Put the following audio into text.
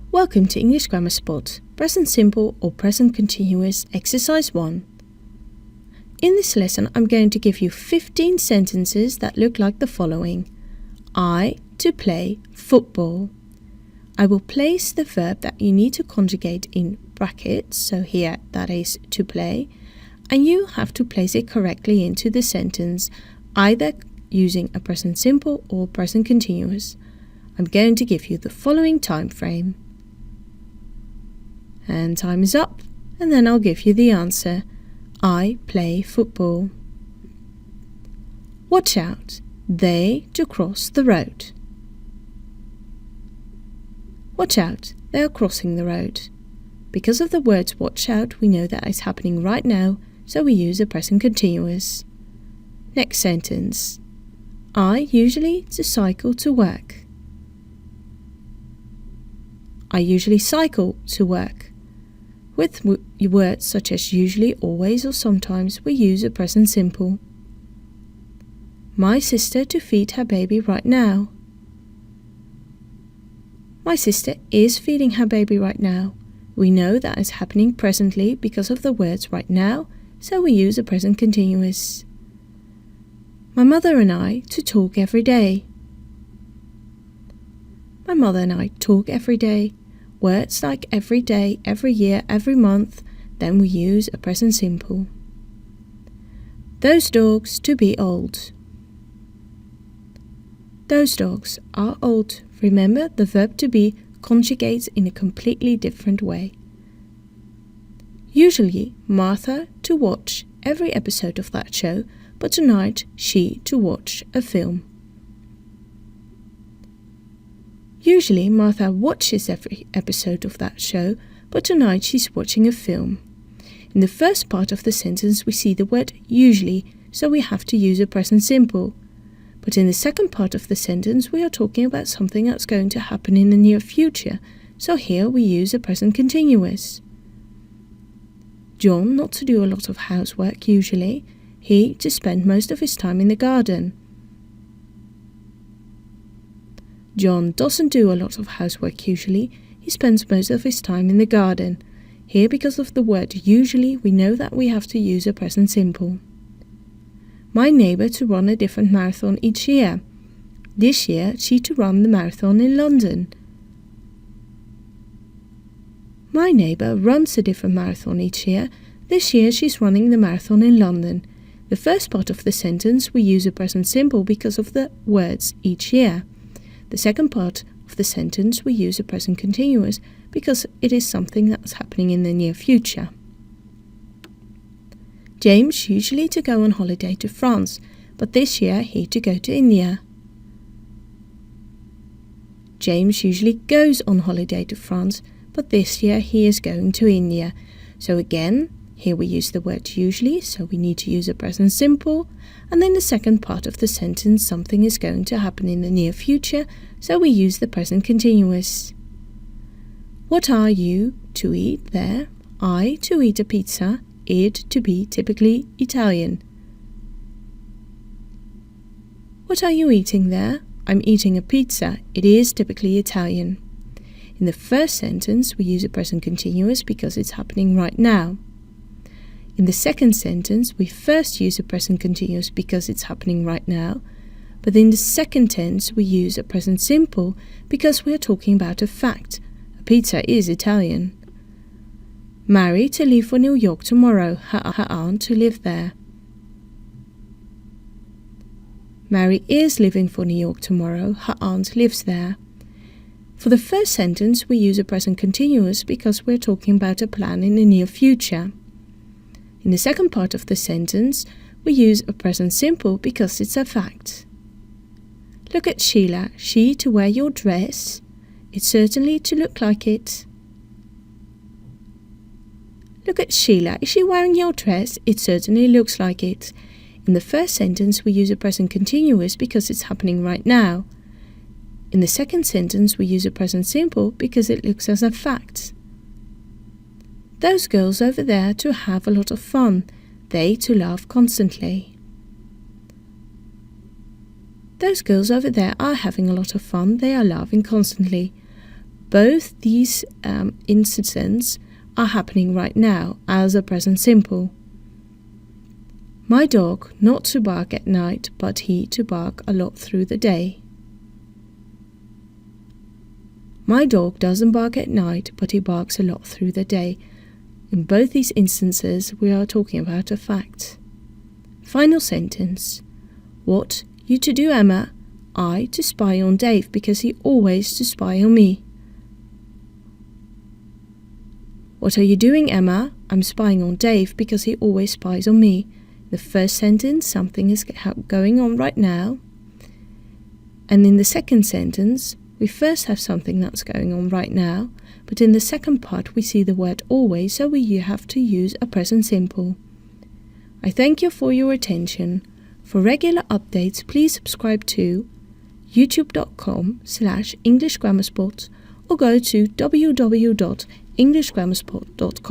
Welcome to English Grammar Spot, Present Simple or Present Continuous, Exercise 1. In this lesson, I'm going to give you 15 sentences that look like the following. To play football. I will place the verb that you need to conjugate in brackets, so here that is to play, and you have to place it correctly into the sentence, either using a present simple or present continuous. I'm going to give you the following time frame. And time is up, and then I'll give you the answer. I play football. Watch out, they to cross the road. Watch out, they are crossing the road. Because of the words watch out, we know that it's happening right now, so we use a present continuous. Next sentence. I usually to cycle to work. I usually cycle to work. With words such as usually, always or sometimes, we use a present simple. My sister to feed her baby right now. My sister is feeding her baby right now. We know that is happening presently because of the words right now, so we use a present continuous. My mother and I to talk every day. My mother and I talk every day. Words like every day, every year, every month, then we use a present simple. Those dogs to be old. Those dogs are old. Remember, the verb to be conjugates in a completely different way. Usually, Martha to watch every episode of that show, but tonight she to watch a film. Usually, Martha watches every episode of that show, but tonight she's watching a film. In the first part of the sentence, we see the word usually, so we have to use a present simple. But in the second part of the sentence, we are talking about something that's going to happen in the near future, so here we use a present continuous. John not to do a lot of housework usually, he to spend most of his time in the garden. John doesn't do a lot of housework usually, he spends most of his time in the garden. Here, because of the word usually, we know that we have to use a present simple. My neighbour to run a different marathon each year. This year, she to run the marathon in London. My neighbour runs a different marathon each year. This year, she's running the marathon in London. The first part of the sentence, we use a present simple because of the words each year. The second part of the sentence, we use a present continuous because it is something that's happening in the near future. James usually to go on holiday to France, but this year he to go to India. James usually goes on holiday to France, but this year he is going to India. So again, here we use the word usually, so we need to use a present simple. And in the second part of the sentence, something is going to happen in the near future, so we use the present continuous. What are you to eat there? I to eat a pizza, it to be typically Italian. What are you eating there? I'm eating a pizza, it is typically Italian. In the first sentence, we use a present continuous because it's happening right now. In the second sentence, we first use a present continuous because it's happening right now, but in the second tense, we use a present simple because we are talking about a fact. A pizza is Italian. Mary to leave for New York tomorrow, her aunt to live there. Mary is leaving for New York tomorrow, her aunt lives there. For the first sentence, we use a present continuous because we're talking about a plan in the near future. In the second part of the sentence, we use a present simple because it's a fact. Look at Sheila, she to wear your dress, it's certainly to look like it. Look at Sheila, is she wearing your dress? It certainly looks like it. In the first sentence, we use a present continuous because it's happening right now. In the second sentence, we use a present simple because it looks as a fact. Those girls over there to have a lot of fun, they to laugh constantly. Those girls over there are having a lot of fun, they are laughing constantly. Both these instances are happening right now as a present simple. My dog not to bark at night, but he to bark a lot through the day. My dog doesn't bark at night, but he barks a lot through the day. In both these instances, we are talking about a fact. Final sentence. What you to do, Emma? I to spy on Dave because he always to spy on me. What are you doing, Emma? I'm spying on Dave because he always spies on me. In the first sentence, something is going on right now. And in the second sentence, we first have something that's going on right now, but in the second part we see the word always, so you have to use a present simple. I thank you for your attention. For regular updates, please subscribe to youtube.com/EnglishGrammarSpot or go to www.englishgrammarspot.com.